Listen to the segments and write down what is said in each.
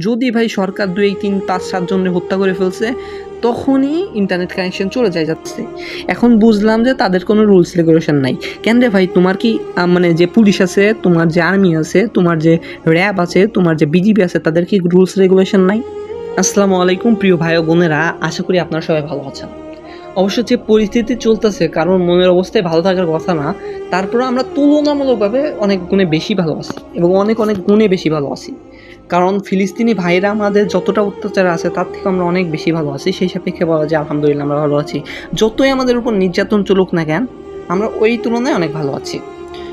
যদি ভাই সরকার 2 3 5 7 জনের হত্যা করে ফেলছে, তখনই ইন্টারনেট কানেকশন চলে যায় যাচ্ছে। এখন বুঝলাম যে তাদের কোনো রুলস রেগুলেশন নাই। কেন রে ভাই, তোমার কি মানে যে পুলিশ আছে, তোমার যে আর্মি আছে, তোমার যে র্যাব আছে, তোমার যে বিজিবি আছে, তাদের কি রুলস রেগুলেশন নাই? আসসালামু আলাইকুম প্রিয় ভাই ও বোনেরা, আশা করি আপনারা সবাই ভালো আছেন। অবশ্য যে পরিস্থিতি চলতেছে, কারণ মনের অবস্থায় ভালো থাকার কথা না, তারপরে আমরা তুলনামূলকভাবে অনেক গুণে বেশি ভালো আছি এবং অনেক গুণে বেশি ভালো আছি। কারণ ফিলিস্তিনি ভাইরা আমাদের যতটা অত্যাচার আছে তার থেকে আমরা অনেক বেশি ভালো আছি। সেই সাপেক্ষে বলা যায় আলহামদুলিল্লাহ আমরা ভালো আছি। যতই আমাদের উপর নির্যাতন চলুক না কেন, আমরা ওই তুলনায় অনেক ভালো আছি।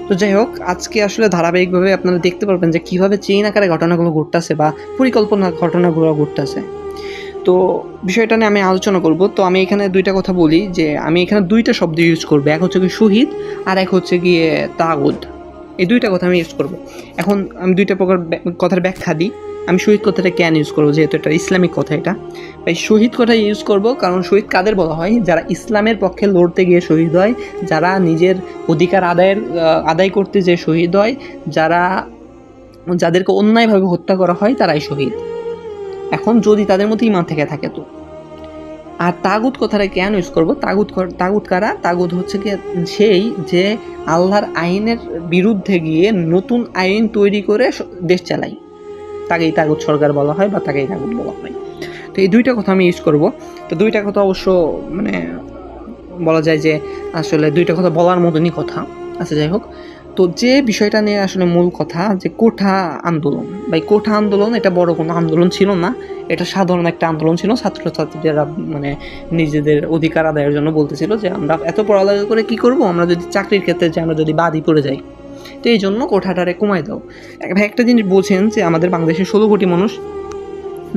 তো যাই হোক, আজকে আসলে ধারাবাহিকভাবে আপনারা দেখতে পারবেন যে কীভাবে চেইন আকারে ঘটনাগুলো ঘটতেছে বা পরিকল্পনা ঘটনাগুলো ঘটতেছে। তো বিষয়টা নিয়ে আমি আলোচনা করব। তো আমি এখানে 2টা কথা বলি, যে আমি এখানে 2টা শব্দ ইউজ করব। এক হচ্ছে গিয়ে শহীদ, আর এক হচ্ছে গিয়ে তাগুত। এই 2টা কথা আমি ইউজ করব। এখন আমি 2টা প্রকার কথার ব্যাখ্যা দিই। আমি শহীদ কথাটা কেন ইউজ করবো, যেহেতু এটা ইসলামিক কথা। এটা তাই শহীদ কথা ইউজ করব, কারণ শহীদ কাদের বলা হয়? যারা ইসলামের পক্ষে লড়তে গিয়ে শহীদ হয়, যারা নিজের অধিকার আদায় করতে যেয়ে শহীদ হয়, যাদেরকে অন্যায়ভাবে হত্যা করা হয়, তারাই শহীদ। এখন যদি তাদের মধ্যে ঈমান থেকে থাকে তো। আর তাগুত কথাটা কেন ইউজ করবো? তাগুত কারা? তাগুত হচ্ছে কি সেই যে আল্লাহর আইনের বিরুদ্ধে গিয়ে নতুন আইন তৈরি করে দেশ চালায়, তাকেই তাগুত সরকার বলা হয় বা তাকেই তাগুত বলা হয়। তো এই 2টা কথা আমি ইউজ করব। তো 2টা কথা অবশ্য মানে বলা যায় যে আসলে 2টা কথা বলার মতনই কথা। আচ্ছা, যাই হোক, তো যে বিষয়টা নিয়ে আসলে মূল কথা, যে কোঠা আন্দোলন। ভাই, কোঠা আন্দোলন এটা বড় কোনো আন্দোলন ছিল না, এটা সাধারণ একটা আন্দোলন ছিল। ছাত্রছাত্রীরা মানে নিজেদের অধিকার আদায়ের জন্য বলতেছিল যে আমরা এত পড়ালেখা করে কি করব, আমরা যদি চাকরির ক্ষেত্রে যে আমরা যদি বাদই পড়ে যাই, তো এই জন্য কোঠাটারে কমাই দাও। ভাই, একটা জিনিস বলছেন যে আমাদের বাংলাদেশে 16 কোটি মানুষ,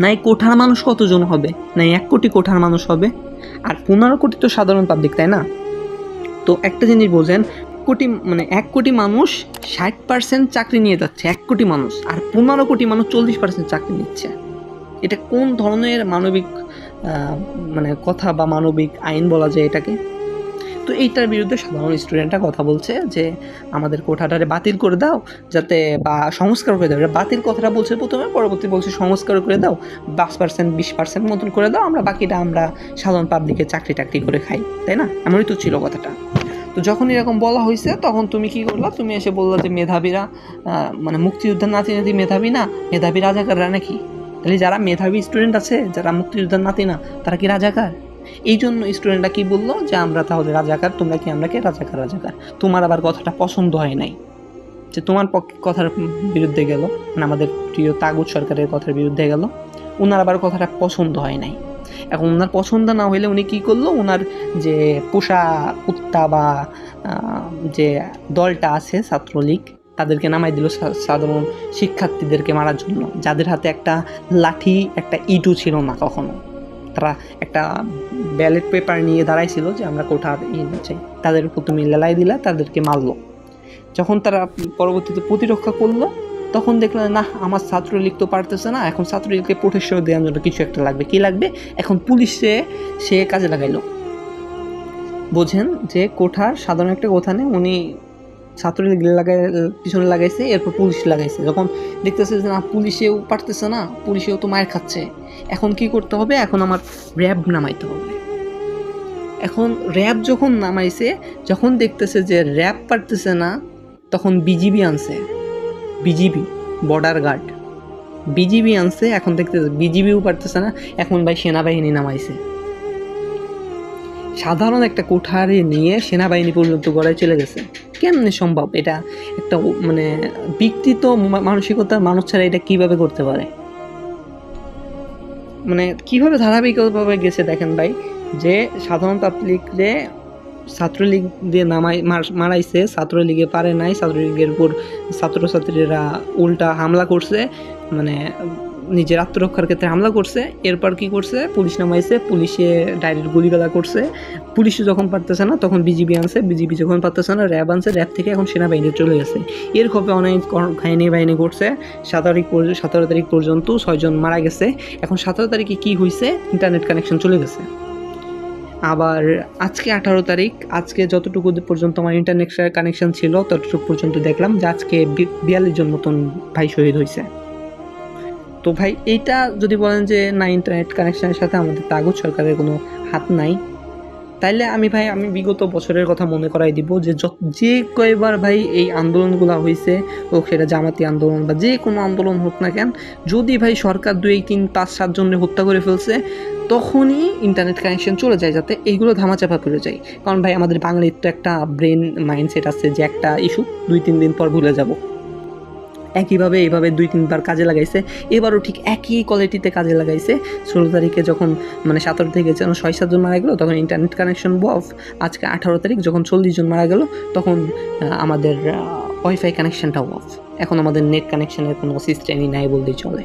নাই কোঠার মানুষ কতজন হবে? নাই 1 কোটি কোঠার মানুষ হবে, আর 15 কোটি তো সাধারণ পাবলিক, তাই না? তো একটা জিনিস বোঝেন, কোটি মানে 1 কোটি মানুষ 60% চাকরি নিয়ে যাচ্ছে, 1 কোটি মানুষ, আর 15 কোটি মানুষ 40% চাকরি নিচ্ছে। এটা কোন ধরনের মানবিক মানে কথা বা মানবিক আইন বলা যায় এটাকে? তো এইটার বিরুদ্ধে সাধারণ স্টুডেন্টরা কথা বলছে যে আমাদের কোঠাটারে বাতিল করে দাও, যাতে বা সংস্কার করে দাও। বাতিল কথাটা বলছে প্রথমে, পরবর্তী বলছে সংস্কার করে দাও, 5% 20% মতন করে দাও, আমরা বাকিটা আমরা সাধারণ পাবলিকে চাকরি টাকরি করে খাই, তাই না? এমনই তো ছিল কথাটা। তো যখন এরকম বলা হয়েছে, তখন তুমি কি করলা? তুমি এসে বললা যে মেধাবীরা মানে মুক্তিযোদ্ধার নাতি নাতি মেধাবী না, মেধাবী রাজাকাররা নাকি? তাহলে যারা মেধাবী স্টুডেন্ট আছে, যারা মুক্তিযোদ্ধার নাতি না, তারা কি রাজাকার? এই জন্য স্টুডেন্টরা কি বললো যে আমরা তাহলে রাজাকার, তোমরা কি আমরা কে? রাজাকার। তোমার আবার কথাটা পছন্দ হয় নাই, যে তোমার পক্ষে কথার বিরুদ্ধে গেল, মানে আমাদের প্রিয় তাগুত সরকারের কথার বিরুদ্ধে গেল, ওনার আবার কথাটা পছন্দ হয় নাই। এখন ওনার পছন্দ না হইলে উনি কী করলো? ওনার যে পোষা কুত্তা বা যে দলটা আছে ছাত্রলীগ, তাদেরকে নামাই দিল সাধারণ শিক্ষার্থীদেরকে মারার জন্য, যাদের হাতে একটা লাঠি একটা ইটও ছিল না কখনো। তারা একটা ব্যালট পেপার নিয়ে দাঁড়াইছিল যে আমরা কোঠার চাই, তাদের উপর তুমি লেলাই দিলা, তাদেরকে মারলো। যখন তারা পরবর্তীতে প্রতিরক্ষা করলো, তখন দেখলো না, আমার ছাত্রলীগ তো পারতেছে না, এখন ছাত্রলীগকে প্রোটেকশন দেওয়ার জন্য কিছু একটা লাগবে। কি লাগবে? এখন পুলিশে সে কাজে লাগাইলো। বোঝেন যে কোঠার সাধারণ একটা কথা নেই, উনি ছাত্রলীগ পিছনে লাগাইছে, এরপর পুলিশ লাগাইছে। যখন দেখতেছে যে না, পুলিশেও পারতেছে না, পুলিশেও তো মায়ের খাচ্ছে, এখন কি করতে হবে? এখন আমার র্যাব নামাইতে হবে। এখন র্যাব যখন নামাইছে, যখন দেখতেছে যে র্যাব পারতেছে না, তখন বিজিবি আনছে। বিজিবি, বর্ডার গার্ড, বিজিবি আনছে। এখন দেখতেছে বিজিবিও পারতেছে না, এখন ভাই সেনাবাহিনী নামাইছে। সাধারণ একটা কোঠারে নিয়ে সেনাবাহিনী পর্যন্ত গড়ায় চলে গেছে। কেমনে সম্ভব? এটা একটা মানে বিকৃত মানসিকতার মানুষ ছাড়া এটা কিভাবে করতে পারে? মানে কিভাবে ধারাবাহিকভাবে গেছে দেখেন ভাই, যে সাধারণ পাবলিকরে ছাত্রলীগ দিয়ে মারাইছে, ছাত্রলীগে পারে নাই, ছাত্রলীগের উপর ছাত্রছাত্রীরা উল্টা হামলা করছে, মানে নিজের আত্মরক্ষার ক্ষেত্রে হামলা করছে। এরপর কি করছে? পুলিশ নামাইছে, পুলিশে ডাইরেক্ট গুলিগালা করছে। পুলিশে যখন পারতেছে না, তখন বিজিবি আনছে, বিজিবি যখন পারতেছে না, র্যাব আনছে, র্যাব থেকে এখন সেনাবাহিনী চলে গেছে। এর খপে অনেক বাহিনী করছে। 17 তারিখ পর্যন্ত 6 জন মারা গেছে। এখন 17 তারিখে কি হয়েছে? ইন্টারনেট কানেকশন চলে গেছে। আবার আজকে 18 তারিখ, আজকে যতটুকু পর্যন্ত আমার ইন্টারনেট কানেকশন ছিল ততটুকু পর্যন্ত দেখলাম যে আজকে 42 জন মতন ভাই শহীদ হয়েছে। তো ভাই এইটা যদি বলেন যে না ইন্টারনেট কানেকশনের সাথে আমাদের তাগুত সরকারের কোনো হাত নাই, তাইলে আমি বিগত বছরের কথা মনে করাই দিব যে কয়বার ভাই এই আন্দোলনগুলো হয়েছে, হোক সেটা জামাতি আন্দোলন বা যে কোনো আন্দোলন হোক না কেন, যদি ভাই সরকার 2 3 5 7 জনের হত্যা করে ফেলছে তখনই ইন্টারনেট কানেকশন চলে যায়, যাতে এইগুলো ধামাচাপা করে যায়। কারণ ভাই আমাদের বাঙালির তো একটা ব্রেন মাইন্ডসেট আছে যে একটা ইস্যু 2 3 দিন পর ভুলে যাব। একইভাবে এইভাবে 2 3 বার কাজে লাগাইছে, এবারও ঠিক একই কোয়ালিটিতে কাজে লাগাইছে। 16 তারিখে যখন 17 তারিখে যখন 6-7 জন মারা গেল তখন ইন্টারনেট কানেকশন অফ। আজকে 18 তারিখ যখন 40 জন মারা গেল তখন আমাদের ওয়াইফাই কানেকশনটাও অফ। এখন আমাদের নেট কানেকশনের কোনো সিস্টেমই নাই বললেই চলে।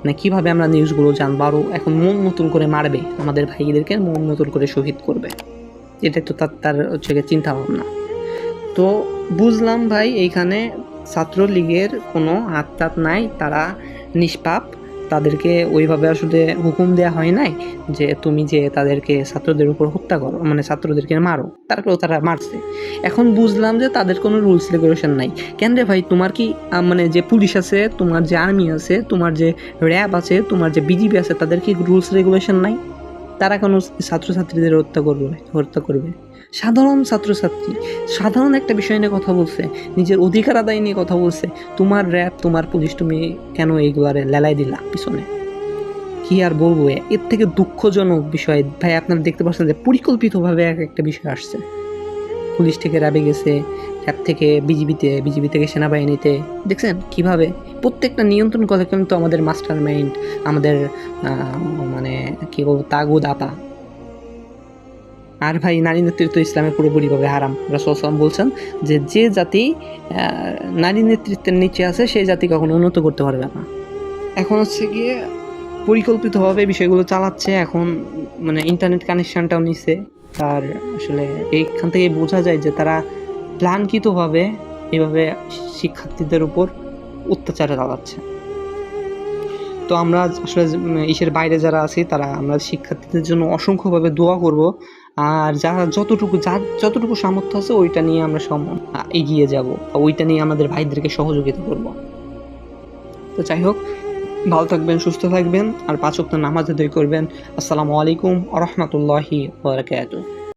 মানে কীভাবে আমরা নিউজগুলো জানবো? আরও এখন মন নতুন করে মারবে আমাদের ভাইদেরকে, মন নতুন করে শহীদ করবে, এটাই তো তার হচ্ছে চিন্তা ভাবনা। তো বুঝলাম ভাই এইখানে ছাত্রলীগের কোনো হাত টাত নাই, তারা নিষ্পাপ, তাদেরকে ওইভাবে আসলে হুকুম দেওয়া হয় নাই যে তুমি যে তাদেরকে ছাত্রদের উপর হত্যা করো, মানে ছাত্রদেরকে মারো, তারপরেও তারা মারছে। এখন বুঝলাম যে তাদের কোনো রুলস রেগুলেশন নাই। কেন রে ভাই, তোমার কি মানে যে পুলিশ আছে, তোমার যে আর্মি আছে, তোমার যে র্যাব আছে, তোমার যে বিজিবি আছে, তাদের কি রুলস রেগুলেশন নাই? তারা কোনো ছাত্রছাত্রীদের হত্যা করবে? সাধারণ ছাত্রছাত্রী সাধারণ একটা বিষয় নিয়ে কথা বলছে, নিজের অধিকার আদায় নিয়ে কথা বলছে, তোমার র্যাব তোমার পুলিশ তুমি কেন এইগুলারে লেলাই দিলা পিছনে? কি আর বলবো, এর থেকে দুঃখজনক বিষয় ভাই আপনারা দেখতে পাচ্ছেন যে পরিকল্পিতভাবে একটা বিষয় আসছে। পুলিশ থেকে র্যাবে গেছে, র্যাব থেকে বিজিবি থেকে সেনাবাহিনীতে, দেখছেন কিভাবে প্রত্যেকটা নিয়ন্ত্রণ করে কিন্তু আমাদের মাস্টার মাইন্ড, আমাদের মানে কি বলবো তাগুদ আপা। আর ভাই নারী নেতৃত্ব ইসলামে পুরোপুরিভাবে হারাম। রাসূল সাল্লাল্লাহু আলাইহি ওয়াসাল্লাম বলছেন যে জাতি নারী নেতৃত্বের নিচে আছে সেই জাতি কখনো উন্নত করতে পারবে না। এখন হচ্ছে গিয়ে পরিকল্পিতভাবে বিষয়গুলো চালাচ্ছে। এখন মানে ইন্টারনেট কানেকশনটাও নিছে, তার আসলে এইখান থেকে বোঝা যায় যে তারা প্ল্যানকৃতভাবে এভাবে শিক্ষার্থীদের উপর অত্যাচার চালাচ্ছে। তো আমরা আসলে ইসের বাইরে যারা আছি তারা আমরা শিক্ষার্থীদের জন্য অসংখ্যভাবে দোয়া করব, আর যারা যতটুকু সামর্থ্য আছে ওইটা নিয়ে আমরা এগিয়ে যাব, ওইটা নিয়ে আমাদের ভাইদেরকে সহযোগিতা করব। তো যাই হোক, ভালো থাকবেন, সুস্থ থাকবেন, আর 5 ওয়াক্ত নামাজ আদায় করবেন। আসসালামু আলাইকুম ওয়া রাহমাতুল্লাহি ওয়া বারাকাতুহু।